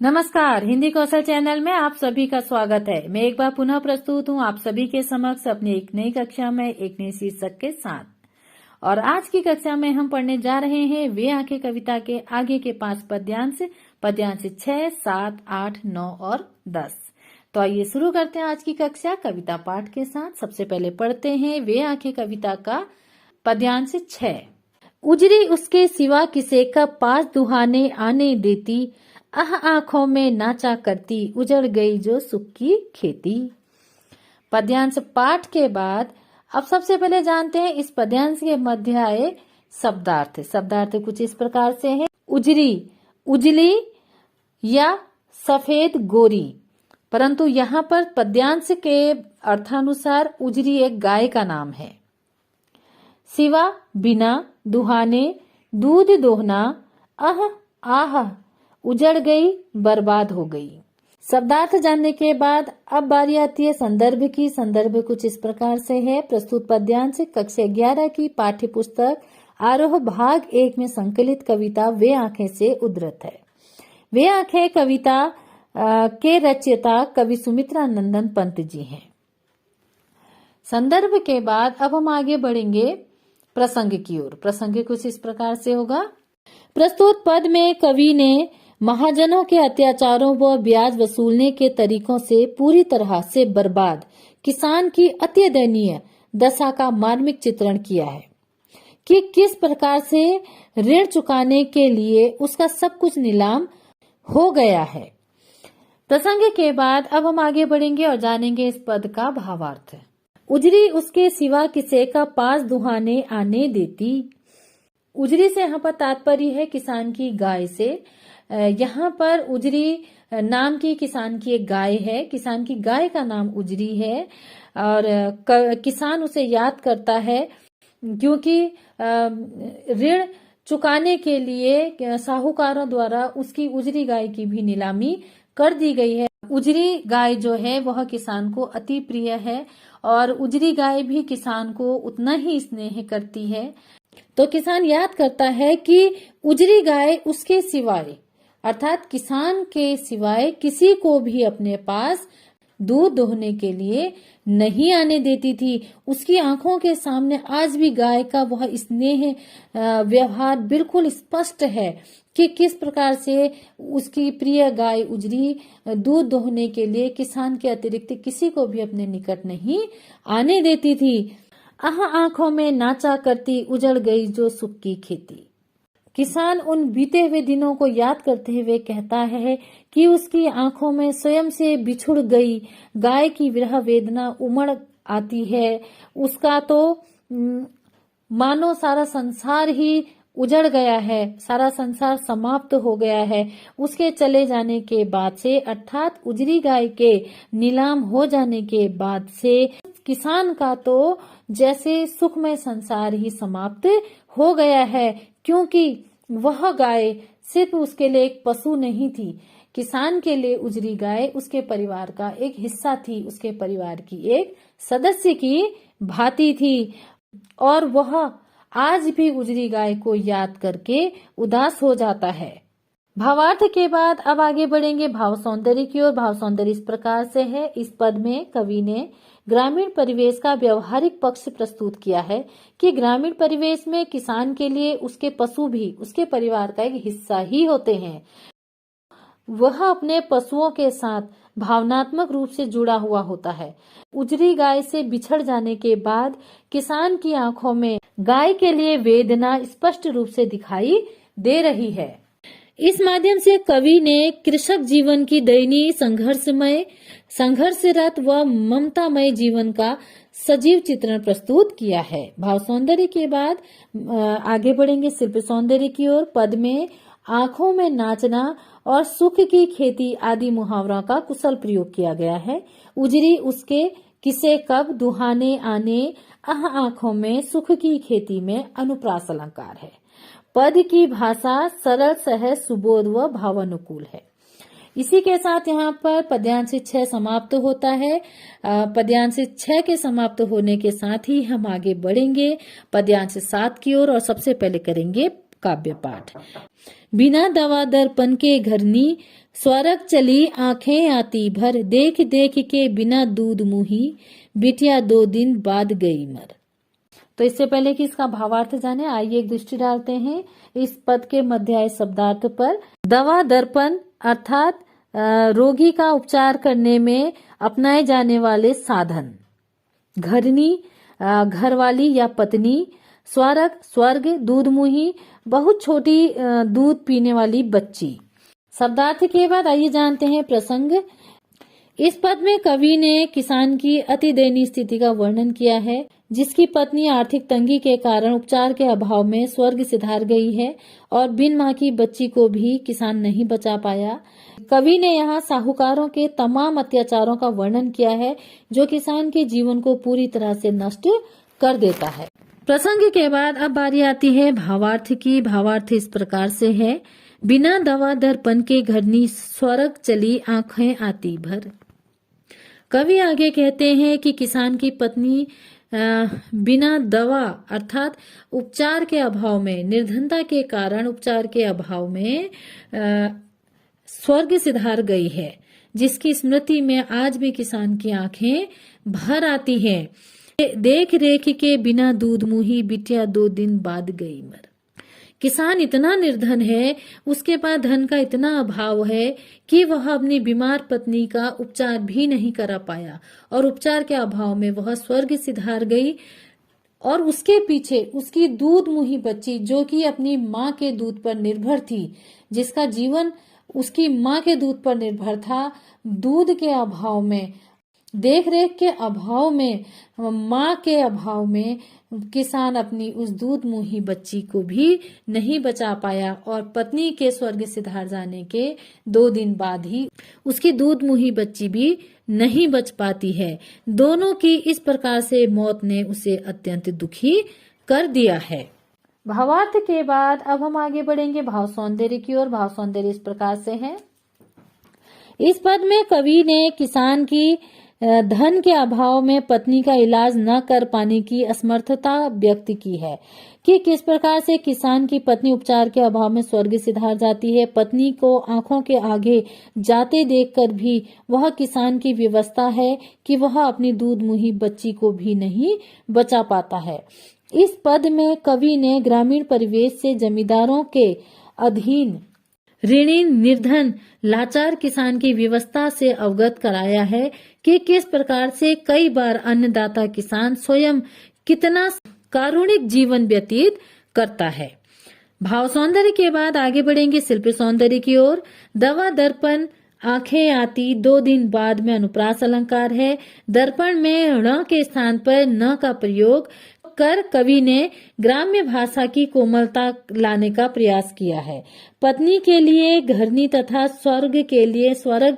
नमस्कार, हिंदी कौशल चैनल में आप सभी का स्वागत है। मैं एक बार पुनः प्रस्तुत हूँ आप सभी के समक्ष अपनी एक नई कक्षा में एक नई शीर्षक के साथ। और आज की कक्षा में हम पढ़ने जा रहे हैं वे आंखें कविता के आगे के 5 पद्यांश 6, 7, 8, 9 और 10। तो आइए शुरू करते हैं आज की कक्षा कविता पाठ के साथ। सबसे पहले पढ़ते हैं वे आंखें कविता का पद्यांश 6। उजरी उसके सिवा किसे का पास दुहाने आने देती, आंखों में नाचा करती, उजड़ गई जो सुख की खेती। पद्यांश पाठ के बाद अब सबसे पहले जानते हैं इस पद्यांश के मध्य आए शब्दार्थ। शब्दार्थ कुछ इस प्रकार से है। उजरी, उजली या सफेद गोरी। परंतु यहाँ पर पद्यांश के अर्थानुसार उजरी एक गाय का नाम है। सिवा बिना, दुहाने दूध दोहना, आह उजड़ गई बर्बाद हो गई। शब्दार्थ जानने के बाद अब बारी आती है संदर्भ की। संदर्भ कुछ इस प्रकार से है। प्रस्तुत पद्यांश कक्षा 11 की पाठ्य पुस्तक आरोह भाग 1 में संकलित कविता वे आंखें से उद्धृत है। वे आंखें कविता के रचयिता कवि सुमित्रा नंदन पंत जी हैं। संदर्भ के बाद अब हम आगे बढ़ेंगे प्रसंग की ओर। प्रसंग कुछ इस प्रकार से होगा। प्रस्तुत पद में कवि ने महाजनों के अत्याचारों व ब्याज वसूलने के तरीकों से पूरी तरह से बर्बाद किसान की अति दयनीय दशा का मार्मिक चित्रण किया है कि किस प्रकार से ऋण चुकाने के लिए उसका सब कुछ नीलाम हो गया है। प्रसंग के बाद अब हम आगे बढ़ेंगे और जानेंगे इस पद का भावार्थ। उजरी उसके सिवा किसे का पास दुहाने आने देती। उजरी से यहाँ पर तात्पर्य है किसान की गाय से। यहाँ पर उजरी नाम की किसान की एक गाय है। किसान की गाय का नाम उजरी है और किसान उसे याद करता है क्योंकि ऋण चुकाने के लिए साहूकारों द्वारा उसकी उजरी गाय की भी नीलामी कर दी गई है। उजरी गाय जो है वह किसान को अति प्रिय है और उजरी गाय भी किसान को उतना ही स्नेह करती है। तो किसान याद करता है कि उजरी गाय उसके सिवाय अर्थात किसान के सिवाय किसी को भी अपने पास दूध दोहने के लिए नहीं आने देती थी। उसकी आंखों के सामने आज भी गाय का वह स्नेह व्यवहार बिल्कुल स्पष्ट है कि किस प्रकार से उसकी प्रिय गाय उजरी दूध दोहने के लिए किसान के अतिरिक्त किसी को भी अपने निकट नहीं आने देती थी। आंखों में नाचा करती, उजड़ गई जो सुख की खेती। किसान उन बीते हुए दिनों को याद करते हुए कहता है कि उसकी आंखों में स्वयं से बिछुड़ गई गाय की विरह वेदना उमड़ आती है। उसका तो मानो सारा संसार ही उजड़ गया है, सारा संसार समाप्त हो गया है उसके चले जाने के बाद से, अर्थात उजरी गाय के नीलाम हो जाने के बाद से किसान का तो जैसे सुखमय संसार ही समाप्त हो गया है, क्योंकि वह गाय सिर्फ उसके लिए एक पशु नहीं थी। किसान के लिए उजरी गाय उसके परिवार का एक हिस्सा थी, उसके परिवार की एक सदस्य की भांति थी और वह आज भी उजरी गाय को याद करके उदास हो जाता है। भावार्थ के बाद अब आगे बढ़ेंगे भाव सौंदर्य की ओर। भाव सौंदर्य इस प्रकार से है। इस पद में कवि ने ग्रामीण परिवेश का व्यवहारिक पक्ष प्रस्तुत किया है कि ग्रामीण परिवेश में किसान के लिए उसके पशु भी उसके परिवार का एक हिस्सा ही होते हैं। वह अपने पशुओं के साथ भावनात्मक रूप से जुड़ा हुआ होता है। उजरी गाय से बिछड़ जाने के बाद किसान की आंखों में गाय के लिए वेदना स्पष्ट रूप से दिखाई दे रही है। इस माध्यम से कवि ने कृषक जीवन की दयनीय संघर्षरत व ममतामय जीवन का सजीव चित्रण प्रस्तुत किया है। भाव सौंदर्य के बाद आगे बढ़ेंगे शिल्प सौंदर्य की ओर। पद में आंखों में नाचना और सुख की खेती आदि मुहावरों का कुशल प्रयोग किया गया है। उजरी उसके किसे कब दुहाने आने, आंखों में सुख की खेती में अनुप्रास अलंकार है। पद की भाषा सरल, सहज, सुबोध व भावानुकूल है। इसी के साथ यहाँ पर पद्यांश 6 समाप्त होता है। पद्यांश 6 के समाप्त होने के साथ ही हम आगे बढ़ेंगे पद्यांश 7 की ओर और सबसे पहले करेंगे काव्य पाठ। बिना दवा दर्पण के घरनी, स्वर्ग चली आंखें आती भर, देख देख के बिना दूध मुही, बिटिया 2 दिन बाद गई मर। तो इससे पहले कि इसका भावार्थ जाने, आइए एक दृष्टि डालते हैं इस पद के मध्याय शब्दार्थ पर। दवा दर्पण अर्थात रोगी का उपचार करने में अपनाए जाने वाले साधन। घरनी घरवाली या पत्नी। स्वर्ग दूधमुही बहुत छोटी दूध पीने वाली बच्ची। शब्दार्थ के बाद आइए जानते हैं प्रसंग। इस पद में कवि ने किसान की अति दयनीय स्थिति का वर्णन किया है, जिसकी पत्नी आर्थिक तंगी के कारण उपचार के अभाव में स्वर्ग सिधार गई है और बिन मां की बच्ची को भी किसान नहीं बचा पाया। कवि ने यहाँ साहूकारों के तमाम अत्याचारों का वर्णन किया है, जो किसान के जीवन को पूरी तरह से नष्ट कर देता है। प्रसंग के बाद अब बारी आती है भावार्थ की। भावार्थ इस प्रकार से है। बिना दवा दर्पण के घरनी, स्वर्ग चली आंखें आती भर। कवि आगे कहते हैं कि किसान की पत्नी बिना दवा अर्थात उपचार के अभाव में, निर्धनता के कारण उपचार के अभाव में स्वर्ग सिधार गई है, जिसकी स्मृति में आज भी किसान की आंखें भर आती हैं। देख रेख के बिना दूध मुही, बिटिया 2 दिन बाद गई मर। किसान इतना निर्धन है, उसके पास धन का इतना अभाव है कि वह अपनी बीमार पत्नी का उपचार भी नहीं करा पाया और उपचार के अभाव में वह स्वर्ग सिधार गई। और उसके पीछे उसकी दूध मुही बच्ची, जो कि अपनी माँ के दूध पर निर्भर थी, जिसका जीवन उसकी माँ के दूध पर निर्भर था, दूध के अभाव में, देख रेख के अभाव में, माँ के अभाव में किसान अपनी उस दूध मुही बच्ची को भी नहीं बचा पाया और पत्नी के स्वर्ग सिधार जाने के 2 दिन बाद ही उसकी दूध मुही बच्ची भी नहीं बच पाती है। दोनों की इस प्रकार से मौत ने उसे अत्यंत दुखी कर दिया है। भावार्थ के बाद अब हम आगे बढ़ेंगे भाव सौंदर्य की ओर। भाव सौंदर्य इस प्रकार से है। इस पद में कवि ने किसान की धन के अभाव में पत्नी का इलाज न कर पाने की असमर्थता व्यक्त की है कि किस प्रकार से किसान की पत्नी उपचार के अभाव में स्वर्ग सिधार जाती है। पत्नी को आंखों के आगे जाते देखकर भी वह किसान की व्यवस्था है कि वह अपनी दूध मुही बच्ची को भी नहीं बचा पाता है। इस पद में कवि ने ग्रामीण परिवेश से जमींदारों के अधीन ऋणी, निर्धन, लाचार किसान की व्यवस्था से अवगत कराया है कि किस प्रकार से कई बार अन्नदाता किसान स्वयं कितना कारुणिक जीवन व्यतीत करता है। भाव सौंदर्य के बाद आगे बढ़ेंगे शिल्प सौंदर्य की ओर। दवा दर्पण आंखें आती 2 दिन बाद में अनुप्रास अलंकार है। दर्पण में ण के स्थान पर न का प्रयोग कर कवि ने ग्राम्य भाषा की कोमलता लाने का प्रयास किया है। पत्नी के लिए घरनी तथा स्वर्ग के लिए स्वर्ग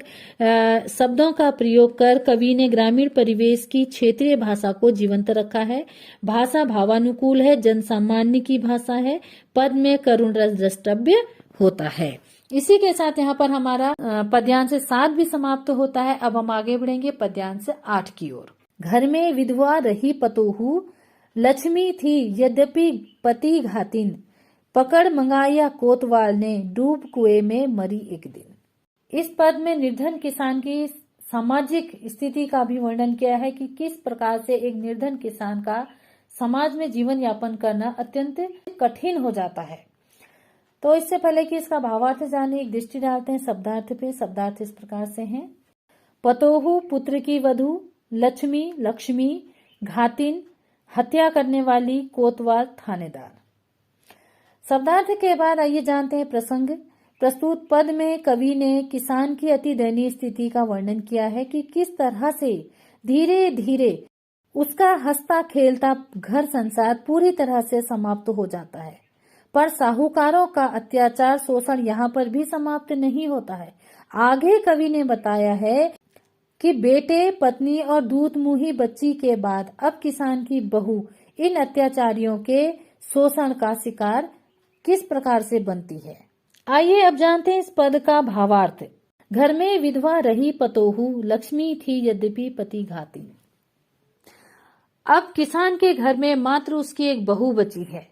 शब्दों का प्रयोग कर कवि ने ग्रामीण परिवेश की क्षेत्रीय भाषा को जीवंत रखा है। भाषा भावानुकूल है, जनसामान्य की भाषा है। पद में करुण रस द्रष्टव्य होता है। इसी के साथ यहाँ पर हमारा पद्यांश 7 भी समाप्त होता है। अब हम आगे बढ़ेंगे पद्यांश 8 की ओर। घर में विधवा रही पतोहू, लक्ष्मी थी यद्यपि पति घातिन, पकड़ मंगाया कोतवाल ने, डूब कुएं में मरी एक दिन। इस पद में निर्धन किसान की सामाजिक स्थिति का भी वर्णन किया है कि किस प्रकार से एक निर्धन किसान का समाज में जीवन यापन करना अत्यंत कठिन हो जाता है। तो इससे पहले कि इसका भावार्थ जाने, एक दृष्टि डालते हैं शब्दार्थ पे। शब्दार्थ इस प्रकार से हैं। पतोहू पुत्र की वधू, लक्ष्मी लक्ष्मी, घातिन हत्या करने वाली, कोतवाल थानेदार। शब्दार्थ के बाद आइए जानते हैं प्रसंग। प्रस्तुत पद में कवि ने किसान की अति दयनीय स्थिति का वर्णन किया है कि किस तरह से धीरे धीरे उसका हंसता खेलता घर संसार पूरी तरह से समाप्त हो जाता है। पर साहूकारों का अत्याचार शोषण यहाँ पर भी समाप्त नहीं होता है। आगे कवि ने बताया है कि बेटे, पत्नी और दूध मुही बच्ची के बाद अब किसान की बहू इन अत्याचारियों के शोषण का शिकार किस प्रकार से बनती है। आइए अब जानते हैं इस पद का भावार्थ। घर में विधवा रही पतोहू, लक्ष्मी थी यद्यपि पति घाती। अब किसान के घर में मात्र उसकी एक बहू बची है।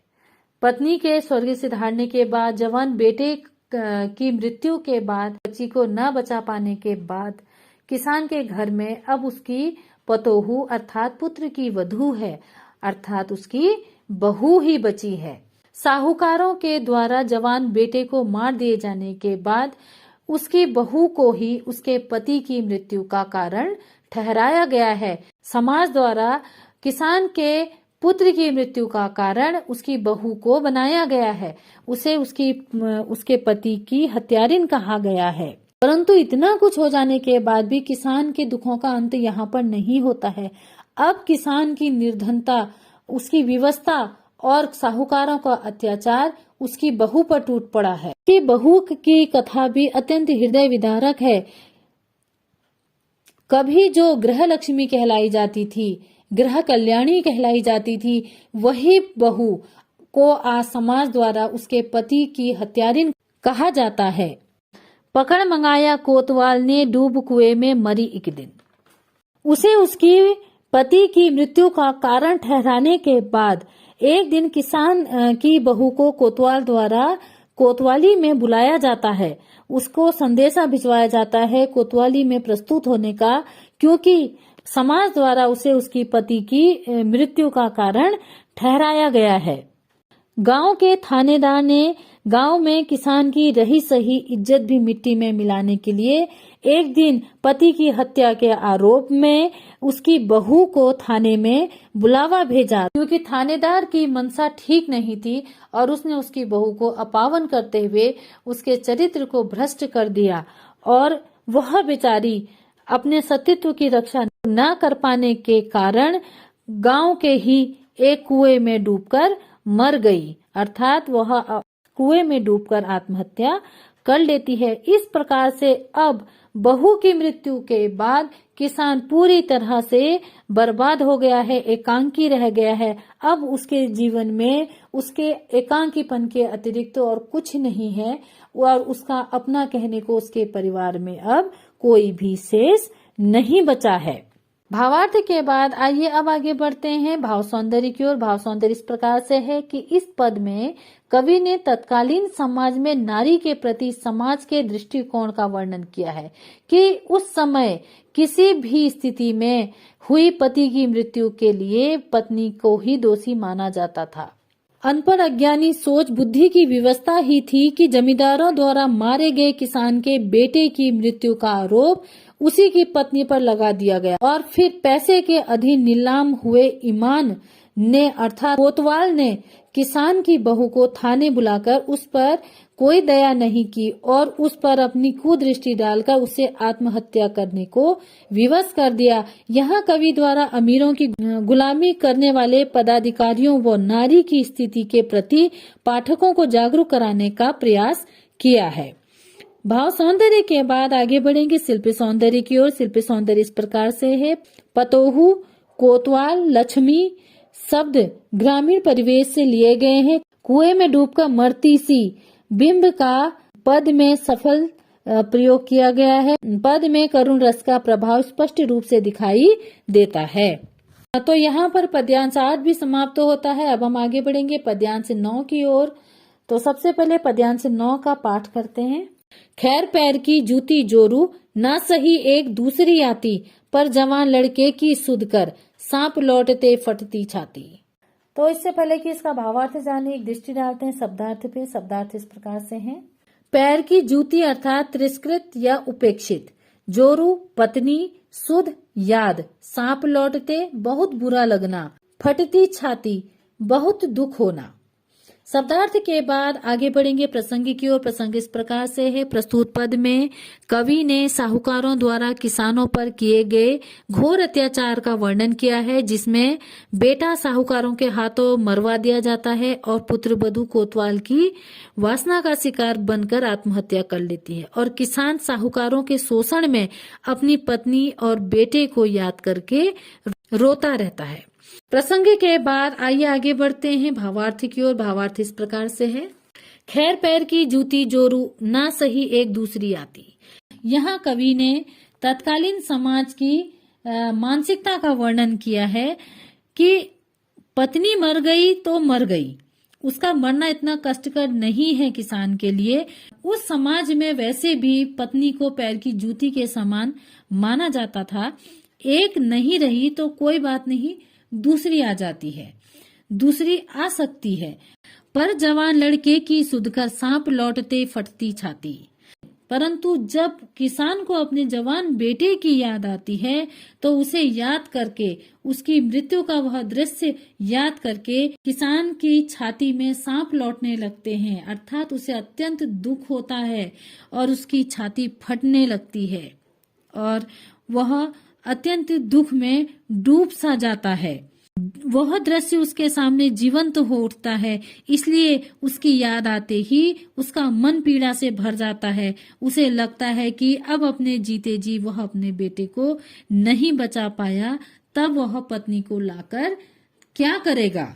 पत्नी के स्वर्ग से धारने के बाद, जवान बेटे की मृत्यु के बाद, बच्ची को न बचा पाने के बाद किसान के घर में अब उसकी पतोहू अर्थात पुत्र की वधू है, अर्थात उसकी बहू ही बची है। साहूकारों के द्वारा जवान बेटे को मार दिए जाने के बाद उसकी बहू को ही उसके पति की मृत्यु का कारण ठहराया गया है। समाज द्वारा किसान के पुत्र की मृत्यु का कारण उसकी बहू को बनाया गया है, उसे उसके पति की हत्यारिन कहा गया है। परंतु इतना कुछ हो जाने के बाद भी किसान के दुखों का अंत यहाँ पर नहीं होता है। अब किसान की निर्धनता, उसकी विवशता और साहूकारों का अत्याचार उसकी बहू पर टूट पड़ा है। कि बहू की कथा भी अत्यंत हृदय विदारक है। कभी जो गृह लक्ष्मी कहलाई जाती थी, गृह कल्याणी कहलाई जाती थी, वही बहू को आज समाज द्वारा उसके पति की हत्यारिन कहा जाता है। पकड़ मंगाया कोतवाल ने, डूब कुएं में मरी एक दिन। उसे उसकी पति की मृत्यु का कारण ठहराने के बाद एक दिन किसान की बहू को कोतवाल द्वारा कोतवाली में बुलाया जाता है। उसको संदेशा भिजवाया जाता है कोतवाली में प्रस्तुत होने का, क्योंकि समाज द्वारा उसे उसकी पति की मृत्यु का कारण ठहराया गया है। गांव के थानेदार ने गांव में किसान की रही सही इज्जत भी मिट्टी में मिलाने के लिए एक दिन पति की हत्या के आरोप में उसकी बहू को थाने में बुलावा भेजा, क्योंकि थानेदार की मनसा ठीक नहीं थी और उसने उसकी बहू को अपावन करते हुए उसके चरित्र को भ्रष्ट कर दिया और वह बेचारी अपने सतीत्व की रक्षा न कर पाने के कारण गांव के ही एक कुएं में डूबकर मर गई, अर्थात वह कुएं में डूबकर आत्महत्या कर लेती है। इस प्रकार से अब बहू की मृत्यु के बाद किसान पूरी तरह से बर्बाद हो गया है, एकांकी रह गया है। अब उसके जीवन में उसके एकांकीपन के अतिरिक्त और कुछ नहीं है और उसका अपना कहने को उसके परिवार में अब कोई भी शेष नहीं बचा है। भावार्थ के बाद आइए अब आगे बढ़ते हैं भाव सौंदर्य की ओर। भाव सौंदर्य इस प्रकार से है कि इस पद में कवि ने तत्कालीन समाज में नारी के प्रति समाज के दृष्टिकोण का वर्णन किया है कि उस समय किसी भी स्थिति में हुई पति की मृत्यु के लिए पत्नी को ही दोषी माना जाता था। अनपढ़ अज्ञानी सोच बुद्धि की व्यवस्था ही थी कि जमींदारों द्वारा मारे गए किसान के बेटे की मृत्यु का आरोप उसी की पत्नी पर लगा दिया गया और फिर पैसे के अधीन नीलाम हुए ईमान ने अर्थात कोतवाल ने किसान की बहू को थाने बुलाकर उस पर कोई दया नहीं की और उस पर अपनी कुदृष्टि डालकर उसे आत्महत्या करने को विवश कर दिया। यहाँ कवि द्वारा अमीरों की गुलामी करने वाले पदाधिकारियों व नारी की स्थिति के प्रति पाठकों को जागरूक कराने का प्रयास किया है। भाव सौंदर्य के बाद आगे बढ़ेंगे शिल्पी सौंदर्य की ओर। शिल्पी सौंदर्य इस प्रकार से है। पतोहू, कोतवाल, लक्ष्मी शब्द ग्रामीण परिवेश से लिए गए हैं। कुएं में डूबकर मरती सी बिंब का पद में सफल प्रयोग किया गया है। पद में करुण रस का प्रभाव स्पष्ट रूप से दिखाई देता है। तो यहाँ पर पद्यांश 8 भी समाप्त होता है। अब हम आगे बढ़ेंगे पद्यांश 9 की ओर। तो सबसे पहले पद्यांश 9 का पाठ करते हैं। खैर पैर की जूती जोरू, ना सही एक दूसरी आती, पर जवान लड़के की सुध कर, सांप लौटते फटती छाती। तो इससे पहले कि इसका भावार्थ जाने एक दृष्टि डालते हैं शब्दार्थ पे। शब्दार्थ इस प्रकार से हैं। पैर की जूती अर्थात तिरस्कृत या उपेक्षित, जोरू पत्नी, सुध याद, सांप लौटते बहुत बुरा लगना, फटती छाती बहुत दुख होना। शब्दार्थ के बाद आगे बढ़ेंगे प्रसंग की ओर। प्रसंग इस प्रकार से है। प्रस्तुत पद में कवि ने साहूकारों द्वारा किसानों पर किए गए घोर अत्याचार का वर्णन किया है, जिसमें बेटा साहूकारों के हाथों मरवा दिया जाता है और पुत्र वधू कोतवाल की वासना का शिकार बनकर आत्महत्या कर लेती है और किसान साहूकारों के शोषण में अपनी पत्नी और बेटे को याद करके रोता रहता है। प्रसंग के बाद आइए आगे बढ़ते हैं भावार्थ की ओर। भावार्थ इस प्रकार से है। खैर पैर की जूती जोरू, ना सही एक दूसरी आती। यहाँ कवि ने तत्कालीन समाज की मानसिकता का वर्णन किया है कि पत्नी मर गई तो मर गई, उसका मरना इतना कष्टकर नहीं है किसान के लिए। उस समाज में वैसे भी पत्नी को पैर की जूती के समान माना जाता था। एक नहीं रही तो कोई बात नहीं, दूसरी आ जाती है, दूसरी आ सकती है। पर जवान लड़के की सुधकर सांप लौटते फटती छाती। परंतु जब किसान को अपने जवान बेटे की याद आती है तो उसे याद करके, उसकी मृत्यु का वह दृश्य याद करके किसान की छाती में सांप लौटने लगते हैं, अर्थात उसे अत्यंत दुख होता है और उसकी छाती फटने लगती है और वह अत्यंत दुख में डूब सा जाता है। वह दृश्य उसके सामने जीवंत हो उठता है, इसलिए उसकी याद आते ही उसका मन पीड़ा से भर जाता है। उसे लगता है कि अब अपने जीते जी वह अपने बेटे को नहीं बचा पाया, तब वह पत्नी को लाकर क्या करेगा।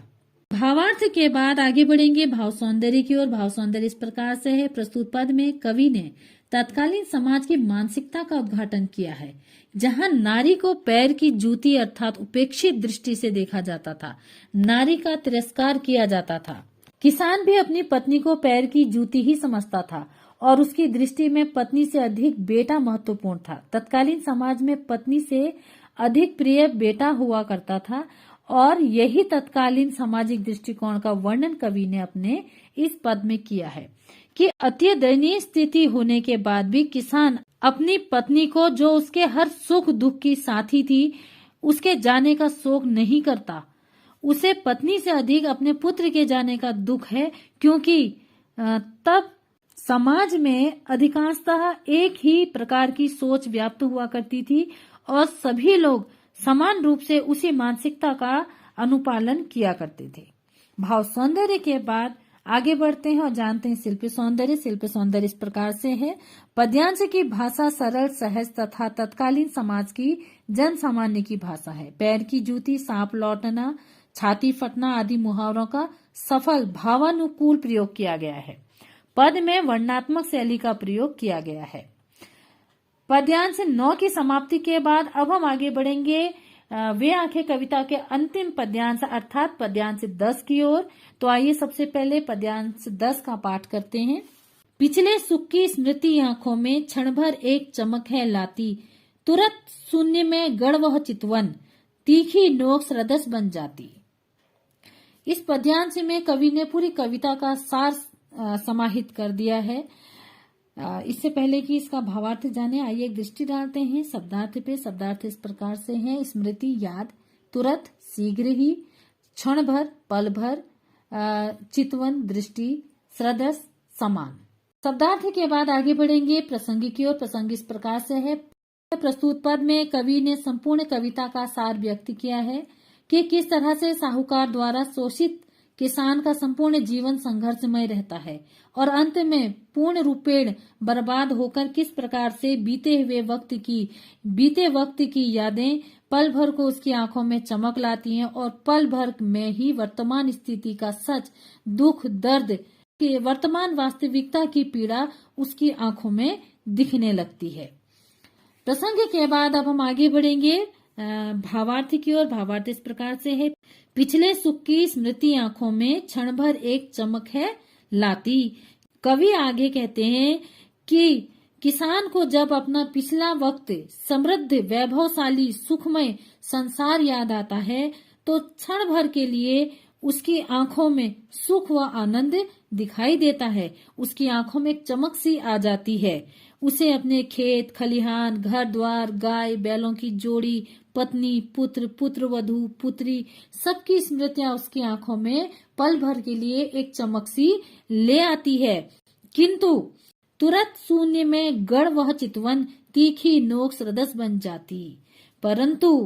भावार्थ के बाद आगे बढ़ेंगे भाव सौंदर्य की ओर। भाव सौंदर्य इस प्रकार से है। प्रस्तुत पद में कवि ने तत्कालीन समाज की मानसिकता का उद्घाटन किया है, जहां नारी को पैर की जूती अर्थात उपेक्षित दृष्टि से देखा जाता था, नारी का तिरस्कार किया जाता था। किसान भी अपनी पत्नी को पैर की जूती ही समझता था और उसकी दृष्टि में पत्नी से अधिक बेटा महत्वपूर्ण था। तत्कालीन समाज में पत्नी से अधिक प्रिय बेटा हुआ करता था और यही तत्कालीन सामाजिक दृष्टिकोण का वर्णन कवि ने अपने इस पद में किया है कि अति दयनीय स्थिति होने के बाद भी किसान अपनी पत्नी को, जो उसके हर सुख दुख की साथी थी, उसके जाने का शोक नहीं करता। उसे पत्नी से अधिक अपने पुत्र के जाने का दुख है, क्योंकि तब समाज में अधिकांशतः एक ही प्रकार की सोच व्याप्त हुआ करती थी और सभी लोग समान रूप से उसी मानसिकता का अनुपालन किया करते थे। भाव सौंदर्य के बाद आगे बढ़ते हैं और जानते हैं शिल्प सौंदर्य। शिल्प सौंदर्य इस प्रकार से है। पद्यांश की भाषा सरल, सहज तथा तत्कालीन समाज की जन सामान्य की भाषा है। पैर की जूती, सांप लौटना, छाती फटना आदि मुहावरों का सफल भावानुकूल प्रयोग किया गया है। पद में वर्णात्मक शैली का प्रयोग किया गया है। पद्यांश 9 की समाप्ति के बाद अब हम आगे बढ़ेंगे वे आंखें कविता के अंतिम पद्यांश अर्थात पद्यांश 10 की ओर। तो आइए सबसे पहले पद्यांश 10 का पाठ करते हैं। पिछले सुख की स्मृति आंखों में क्षण भर एक चमक है लाती, तुरंत शून्य में गढ़ वह चितवन, तीखी नोक सरदस बन जाती। इस पद्यांश में कवि ने पूरी कविता का सार समाहित कर दिया है। इससे पहले कि इसका भावार्थ जाने, आइए एक दृष्टि डालते हैं शब्दार्थ पे। शब्दार्थ इस प्रकार से है। स्मृति याद, तुरंत शीघ्र ही, क्षण भर पल भर, चितवन दृष्टि, सरदस समान। शब्दार्थ के बाद आगे बढ़ेंगे प्रसंग की ओर। प्रसंग इस प्रकार से है। प्रस्तुत पद में कवि ने संपूर्ण कविता का सार व्यक्त किया है कि किस तरह से साहूकार द्वारा शोषित किसान का संपूर्ण जीवन संघर्षमय रहता है और अंत में पूर्ण रूपेण बर्बाद होकर किस प्रकार से बीते वक्त की यादें पल भर को उसकी आंखों में चमक लाती हैं और पल भर में ही वर्तमान स्थिति का सच, दुख, दर्द, वर्तमान वास्तविकता की पीड़ा उसकी आंखों में दिखने लगती है। प्रसंग के बाद अब हम आगे बढ़ेंगे भावार्थ की ओर। भावार्थ इस प्रकार से है। पिछले सुख की स्मृति आंखों में क्षण भर एक चमक है लाती। कवि आगे कहते हैं कि किसान को जब अपना पिछला वक्त, समृद्ध, वैभवशाली, सुखमय संसार याद आता है तो क्षण भर के लिए उसकी आंखों में सुख व आनंद दिखाई देता है। उसकी आंखों में एक चमक सी आ जाती है। उसे अपने खेत खलिहान, घर द्वार, गाय बैलों की जोड़ी, पत्नी, पुत्र, पुत्रवधू, पुत्री, सबकी स्मृतियां उसकी आंखों में पल भर के लिए एक चमक सी ले आती है। किंतु तुरंत शून्य में गढ़ वह चितवन, तीखी नोक सरदस बन जाती। परंतु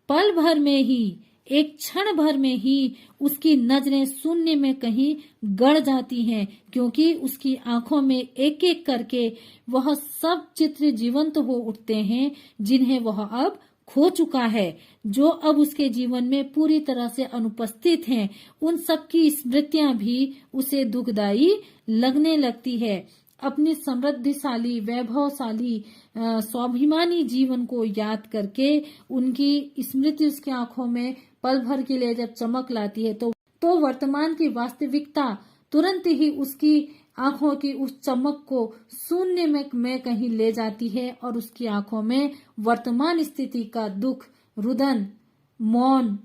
पल भर में ही, एक क्षण भर में ही उसकी नजरें शून्य में कहीं गड़ जाती हैं, क्योंकि उसकी आंखों में एक एक करके वह सब चित्र जीवंत हो उठते हैं जिन्हें वह अब खो चुका है, जो अब उसके जीवन में पूरी तरह से अनुपस्थित हैं। उन सब की स्मृतियां भी उसे दुखदायी लगने लगती है। अपनी समृद्धिशाली, वैभवशाली, स्वाभिमानी जीवन को याद करके उनकी स्मृति उसकी आंखों में पल भर के लिए जब चमक लाती है तो तो वर्तमान की वास्तविकता तुरंत ही उसकी आंखों की उस चमक को शून्य में कहीं ले जाती है और उसकी आंखों में वर्तमान स्थिति का दुख, रुदन, मौन,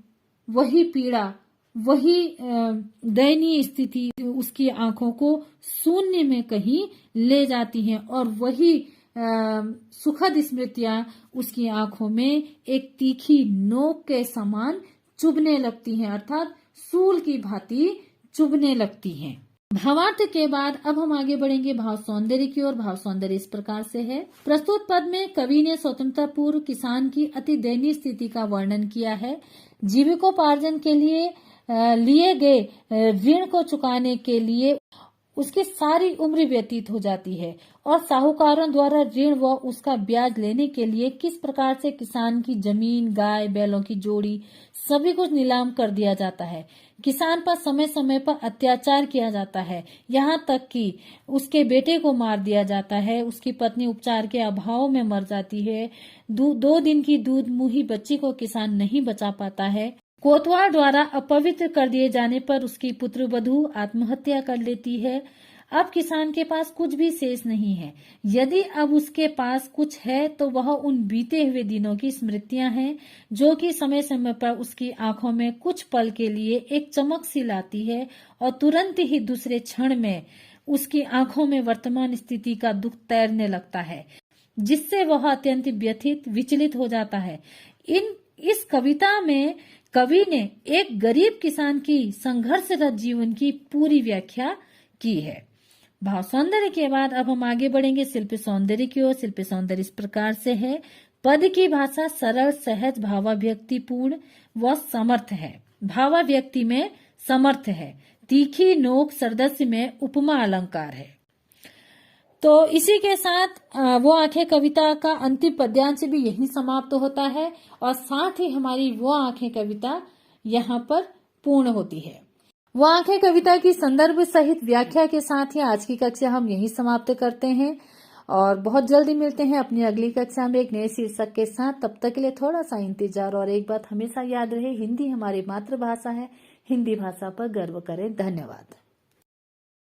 वही पीड़ा, वही दयनीय स्थिति उसकी आंखों को शून्य में कहीं ले जाती हैं और वही सुखद स्मृतियां उसकी आंखों में एक तीखी नोक के समान चुभने लगती हैं, अर्थात सूल की भांति चुभने लगती हैं। भावार्थ के बाद अब हम आगे बढ़ेंगे भाव सौंदर्य की ओर। भाव सौंदर्य इस प्रकार से है। प्रस्तुत पद में कवि ने स्वतंत्रता पूर्व किसान की अति दयनीय स्थिति का वर्णन किया है। जीविकोपार्जन के लिए लिए गए ऋण को चुकाने के लिए उसकी सारी उम्र व्यतीत हो जाती है और साहूकारों द्वारा ऋण व उसका ब्याज लेने के लिए किस प्रकार से किसान की जमीन, गाय, बैलों की जोड़ी सभी कुछ नीलाम कर दिया जाता है। किसान पर समय समय पर अत्याचार किया जाता है, यहाँ तक कि उसके बेटे को मार दिया जाता है। उसकी पत्नी उपचार के अभाव में मर जाती है। 2 दिन की दूध मुही बच्ची को किसान नहीं बचा पाता है। कोतवाल द्वारा अपवित्र कर दिए जाने पर उसकी पुत्रवधू आत्महत्या कर लेती है। अब किसान के पास कुछ भी शेष नहीं है। यदि अब उसके पास कुछ है तो वह उन बीते हुए दिनों की स्मृतियां हैं, जो कि समय समय पर उसकी आंखों में कुछ पल के लिए एक चमक सी लाती है और तुरंत ही दूसरे क्षण में उसकी आंखों में वर्तमान स्थिति का दुख तैरने लगता है, जिससे वह अत्यंत व्यथित, विचलित हो जाता है। इस कविता में कवि ने एक गरीब किसान की संघर्षरत जीवन की पूरी व्याख्या की है। भाव सौंदर्य के बाद अब हम आगे बढ़ेंगे शिल्प सौंदर्य की ओर। शिल्प सौंदर्य इस प्रकार से है। पद की भाषा सरल, सहज, भावाव्यक्तिपूर्ण व समर्थ है। भावाव्यक्ति में समर्थ है। तीखी नोक सरदस्य में उपमा अलंकार है। तो इसी के साथ वो आंखें कविता का अंतिम पद्यांश भी यही समाप्त होता है और साथ ही हमारी वो आंखें कविता यहाँ पर पूर्ण होती है। वो आंखें कविता की संदर्भ सहित व्याख्या के साथ ही आज की कक्षा हम यही समाप्त करते हैं और बहुत जल्दी मिलते हैं अपनी अगली कक्षा में एक नए शीर्षक के साथ। तब तक के लिए थोड़ा सा इंतजार और एक बात हमेशा याद रहे, हिंदी हमारी मातृभाषा है। हिंदी भाषा पर गर्व करें। धन्यवाद।